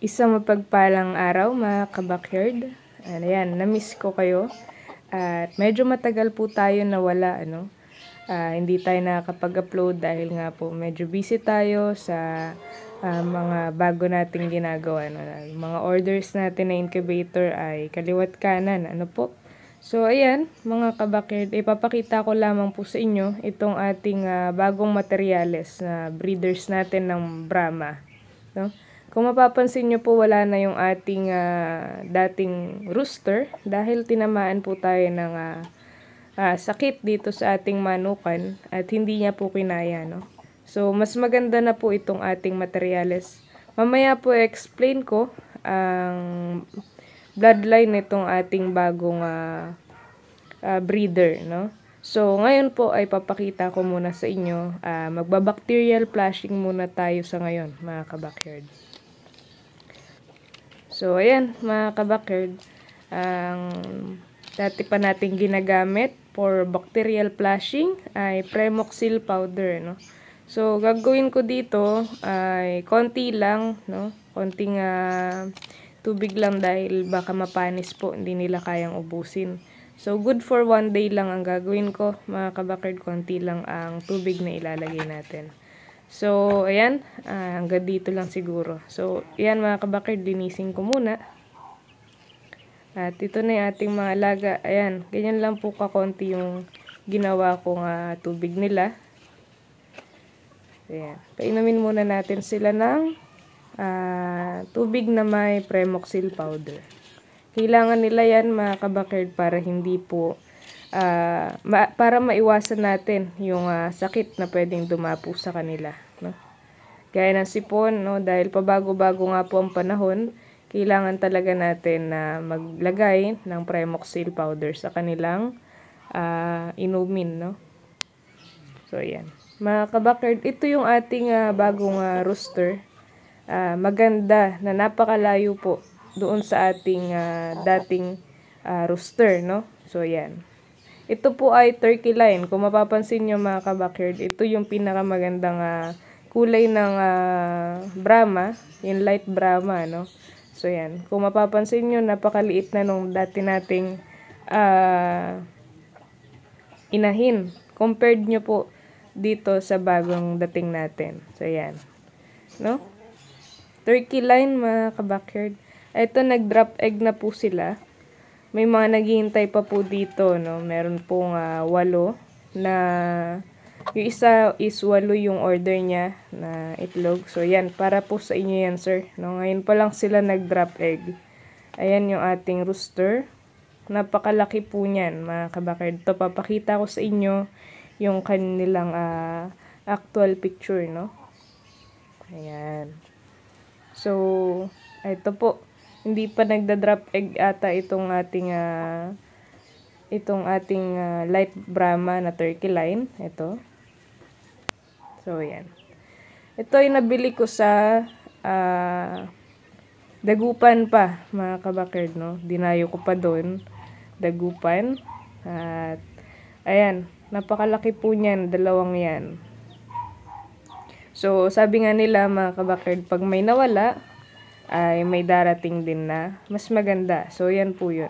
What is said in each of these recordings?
Isang mapagpalang araw mga ka-backyard. Ayan, na-miss ko kayo. At medyo matagal po tayo nawala, hindi tayo nakakapag-upload dahil nga po medyo busy tayo sa mga bago nating ginagawa. Mga orders natin na incubator ay kaliwat kanan. So, ayan, mga ka-backyard, ipapakita ko lamang po sa inyo itong ating bagong materyales na breeders natin ng Brahma. No? Kung mapapansin nyo po, wala na yung ating dating rooster dahil tinamaan po tayo ng sakit dito sa ating manukan at hindi niya po kinaya. No? So, mas maganda na po itong ating materyales. Mamaya po explain ko ang bloodline nitong ating bagong breeder. No? So, ngayon po ay papakita ko muna sa inyo. Magbabacterial flushing muna tayo sa ngayon, mga ka-backyard. So, ayan, mga ka-backyard. Ang dati pa nating ginagamit for bacterial flushing ay Premoxil powder, no? So, gagawin ko dito ay konti lang, no? Konting tubig lang dahil baka mapanis po, hindi nila kayang ubusin. So, good for 1 day lang ang gagawin ko, mga ka-backyard. Konti lang ang tubig na ilalagay natin. So, ayan, hanggang dito lang siguro. So, ayan mga ka-backyard, linisin ko muna. At ito na yung ating mga alaga. Ayan, ganyan lang po kakonti yung ginawa kong tubig nila. Ayan, painumin muna natin sila ng tubig na may Premoxil powder. Kailangan nila yan mga ka-backyard para hindi po para maiwasan natin yung sakit na pwedeng dumapo sa kanila, no? Gaya ng sipon, no? Dahil pabago-bago nga po ang panahon, kailangan talaga natin na maglagay ng Premoxil powder sa kanilang inumin, no? So, ayan. Mga ka-backyard, ito yung ating bagong rooster. Maganda na napakalayo po doon sa ating dating rooster, no? So, ayan. Ito po ay turkey line. Kung mapapansin nyo mga ka-backyard, ito yung pinakamagandang kulay ng Brahma, yung light Brahma, no? So, yan. Kung mapapansin nyo, napakaliit na nung dati nating inahin. Compared nyo po dito sa bagong dating natin. So, yan. No? Turkey line mga ka-backyard. Ito, nag-drop egg na po sila. May mga naghihintay pa po dito, no? Meron pong 8 na yung isa is 8 yung order niya na itlog. So, yan. Para po sa inyo yan, sir. No? Ngayon pa lang sila nag-drop egg. Ayan yung ating rooster. Napakalaki po niyan, mga ka-backyard. Ito, papakita ko sa inyo yung kanilang actual picture, no? Ayan. So, ito po. Hindi pa nagda-drop egg ata itong ating light Brahma na turkey line. Ito. So, ayan. Ito ay nabili ko sa Dagupan pa, mga ka-backyard, no? Dinayo ko pa doon. Dagupan. At, ayan. Napakalaki po niyan. 2 yan. So, sabi nga nila, mga ka-backyard, pag may nawala, ay may darating din na mas maganda. So, yan po yun.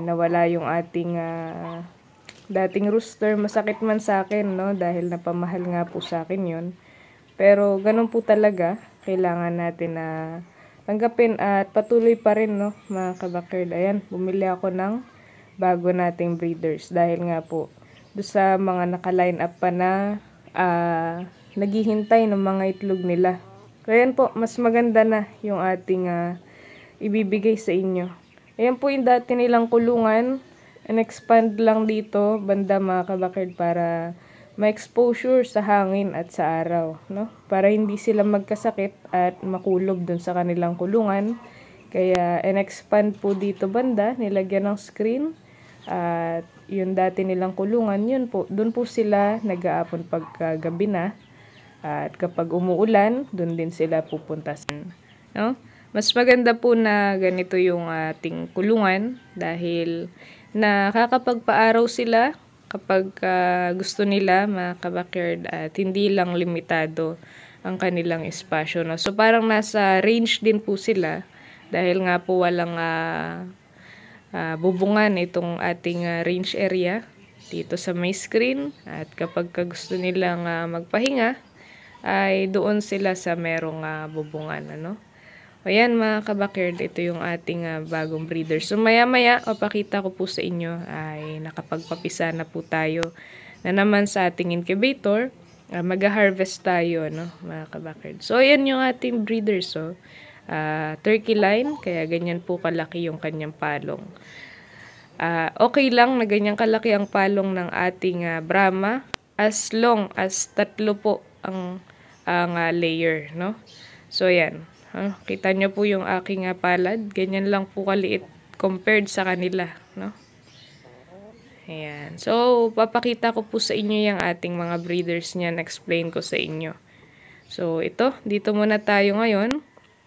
Nawala yung ating dating rooster. Masakit man sa akin, no? Dahil napamahal nga po sa akin yun. Pero, ganun po talaga. Kailangan natin na tanggapin at patuloy pa rin, no? Mga ka-backyard. Ayan, bumili ako ng bago nating breeders. Dahil nga po, doon sa mga naka-line up pa na naghihintay ng mga itlog nila. Ayan po, mas maganda na yung ating ibibigay sa inyo. Ayan po yung dati nilang kulungan. And-expand lang dito, banda mga ka-backyard, para ma-exposure sa hangin at sa araw, no? Para hindi sila magkasakit at makulob dun sa kanilang kulungan. Kaya, and-expand po dito banda, nilagyan ng screen. At yung dati nilang kulungan, yun po, dun po sila nag-aapon pagkagabi na. At kapag umuulan, doon din sila pupunta. No? Mas maganda po na ganito yung ating kulungan dahil nakakapagpaaraw sila kapag gusto nila, mga ka-backyard, at hindi lang limitado ang kanilang espasyo. No? So parang nasa range din po sila dahil nga po walang bubungan itong ating range area dito sa may screen. At kapag gusto nilang magpahinga, ay doon sila sa merong bubungan. Ano? Ayan mga kabakerd, ito yung ating bagong breeder. So maya-maya, papakita ko po sa inyo ay nakapagpapisa na po tayo na naman sa ating incubator. Mag-harvest tayo, no, mga kabakerd. So ayan yung ating breeder. So turkey line, kaya ganyan po kalaki yung kanyang palong. Okay lang na ganyan kalaki ang palong ng ating Brahma as long as 3 po ang layer, no? So ayan. Kita nyo po yung aking palad. Ganyan lang po kaliit compared sa kanila, no? Ayan. So, papakita ko po sa inyo yung ating mga breeders niyan. Explain ko sa inyo. So, ito. Dito muna tayo ngayon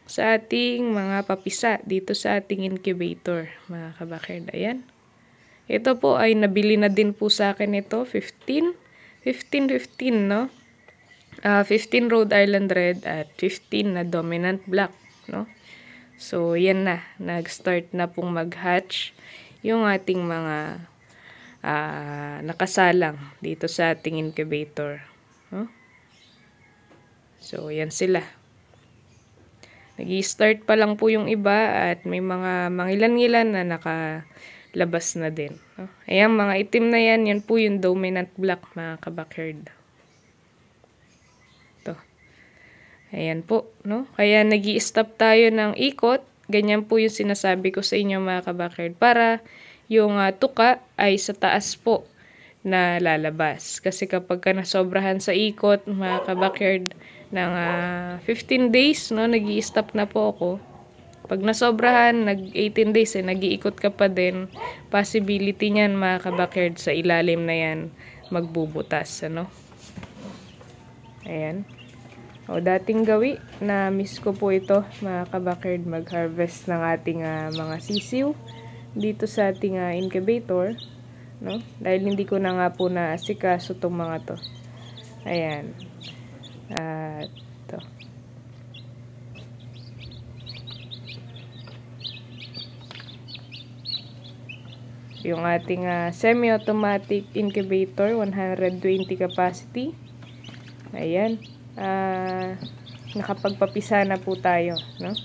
sa ating mga papisa. Dito sa ating incubator, mga kabakerd. Ayan. Ito po ay nabili na din po sa akin ito. 15, no? 15 Rhode Island Red at 15 na dominant black, no? So, yan na. Nag-start na pong mag-hatch yung ating mga nakasalang dito sa ating incubator. No? So, yan sila. Nag-i-start pa lang po yung iba at may mga mangilan-ngilan na nakalabas na din. No? Ayan, mga itim na yan, yan po yung dominant black, mga kabakerd. Ayan po, no? Kaya nag-i-stop tayo ng ikot. Ganyan po yung sinasabi ko sa inyo mga kabakerd. Para yung tuka ay sa taas po na lalabas. Kasi kapag ka nasobrahan sa ikot, mga kabakerd, ng 15 days, no? Nag-i-stop na po ako. Pag nasobrahan, nag-18 days, nag-iikot ka pa din. Possibility niyan mga kabakerd sa ilalim na yan magbubutas, ano? Ayan. O dating gawi, na-miss ko po ito mga kabakerd, mag-harvest ng ating mga sisiw dito sa ating incubator, no? Dahil hindi ko na nga po naasikaso itong mga to. Ayan. Ito. Yung ating semi-automatic incubator, 120 capacity. Ayan. Nakapagpapisa na po tayo, no?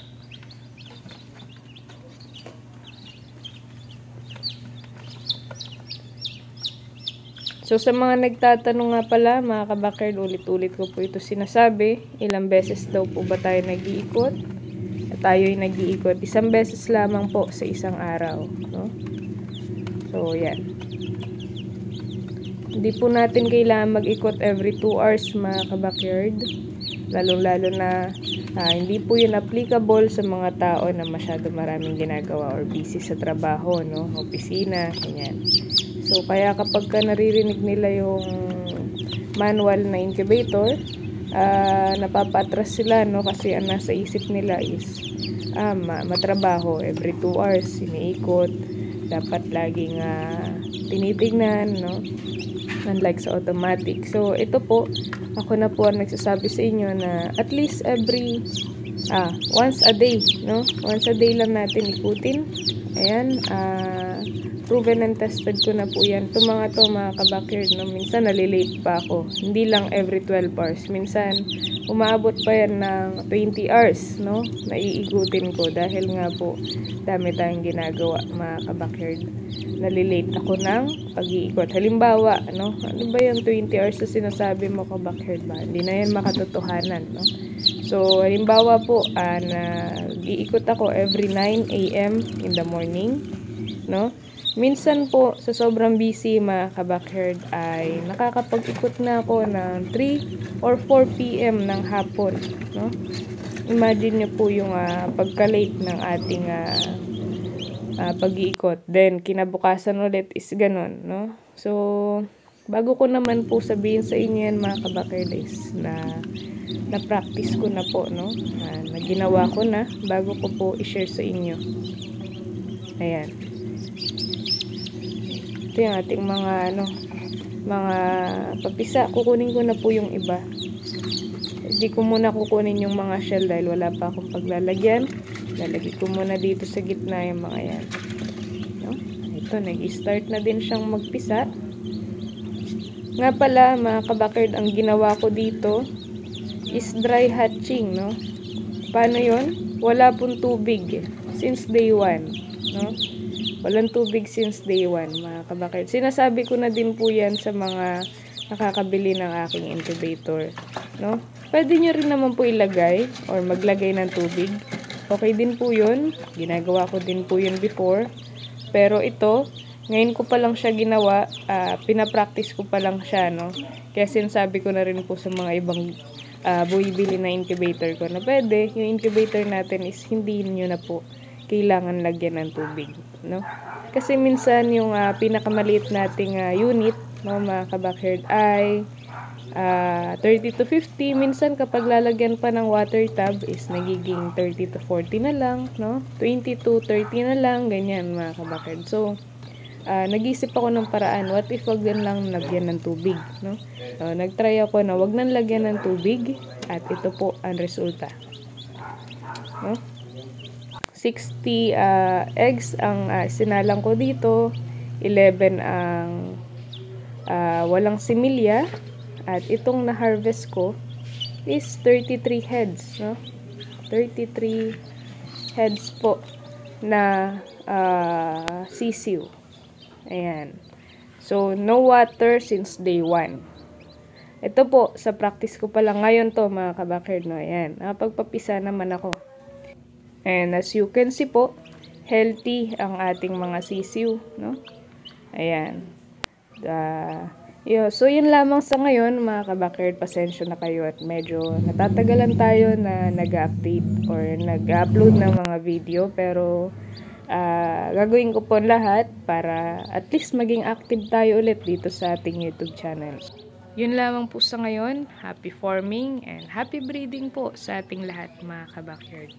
So sa mga nagtatanong nga pala, mga kabakerd, ulit-ulit ko po ito sinasabi. Ilang beses daw po ba tayo nag-iikot? Tayo ay nag-iikot. Isang beses lamang po sa isang araw, no? So yan. Hindi po natin kailangan mag-ikot every 2 hours, mga kabakerd. Lalo-lalo na hindi po yun applicable sa mga tao na masyado maraming ginagawa or busy sa trabaho, no? Opisina, ganyan. So, kaya kapag ka naririnig nila yung manual na incubator, napapatras sila, no? Kasi ang nasa isip nila is matrabaho every 2 hours, iniikot. Dapat laging tinitignan, no? Unlike sa automatic. So, ito po, ako na po ang nagsasabi sa inyo na at least every once a day, no? Once a day lang natin ikutin. Ayan, proven and tested ko na po yan. Itong mga to, mga kabakerd, no? Minsan nalilate pa ako. Hindi lang every 12 hours. Minsan, umaabot pa yan ng 20 hours, no? Naiigutin ko dahil nga po, dami tayong ginagawa, mga kabakerd. Nalilate ako ng pag-iikot. Halimbawa, no? Ano ba yung 20 hours na sinasabi mo, kabakerd ba? Hindi na yan makatotohanan, no? So, halimbawa po, nag-iikot ako every 9 a.m. in the morning, no? Minsan po, sa sobrang busy, mga kabakerd, ay nakakapag-ikot na ako ng 3 or 4 p.m. ng hapon, no? Imagine nyo po yung pagka-late ng ating pag-iikot. Then, kinabukasan ulit is ganun, no? So, bago ko naman po sabihin sa inyo yan, mga kabakerd, is na-practice ko na po, no? Na ginawa ko na bago ko po i-share sa inyo. Ayan. Ito yung ating mga papisa. Kukunin ko na po yung iba. Hindi ko muna kukunin yung mga shell dahil wala pa akong paglalagyan. Lalagay ko muna dito sa gitna yung mga yan. No? Ito, nag-start na din siyang magpisa. Nga pala, mga kabakerd, ang ginawa ko dito is dry hatching, no? Paano yon? Wala pong tubig since day 1, no? Walang tubig since day 1, mga kabakerd. Sinasabi ko na din po yan sa mga nakakabili ng aking incubator, no? Pwede nyo rin naman po ilagay or maglagay ng tubig. Okay din po yun. Ginagawa ko din po yun before. Pero ito, ngayon ko pa lang siya ginawa, pinapractice ko pa lang siya, no? Kaya sinasabi ko na rin po sa mga ibang buibili na incubator ko na pwede, yung incubator natin is hindi nyo na po kailangan lagyan ng tubig, no? Kasi minsan yung pinakamaliit nating unit, no, mga kabakerd, ay 30 to 50. Minsan kapag lalagyan pa ng water tub is nagiging 30 to 40 na lang, no? 20 to 30 na lang, ganyan, mga kabakerd. So, nag-isip ako ng paraan, what if wag din lang lagyan ng tubig, no? Nagtry ako na wag nang lagyan ng tubig at ito po ang resulta, no? 60 eggs ang sinalang ko dito, 11 ang walang similya, at itong na-harvest ko is 33 heads, no? 33 heads po na sisiw. Ayan. So, no water since day 1. Ito po, sa practice ko pa lang ngayon to, mga kabakerd, no? Ayan. Nakapagpapisa naman ako. And as you can see po, healthy ang ating mga sisiw, no? Ayan. So, yun lamang sa ngayon, mga kabakerd. Pasensya na kayo at medyo natatagalan tayo na nag-update or nag-upload ng mga video. Pero, gagawin ko po lahat para at least maging active tayo ulit dito sa ating YouTube channel. Yun lamang po sa ngayon. Happy farming and happy breeding po sa ating lahat, mga kabakerd.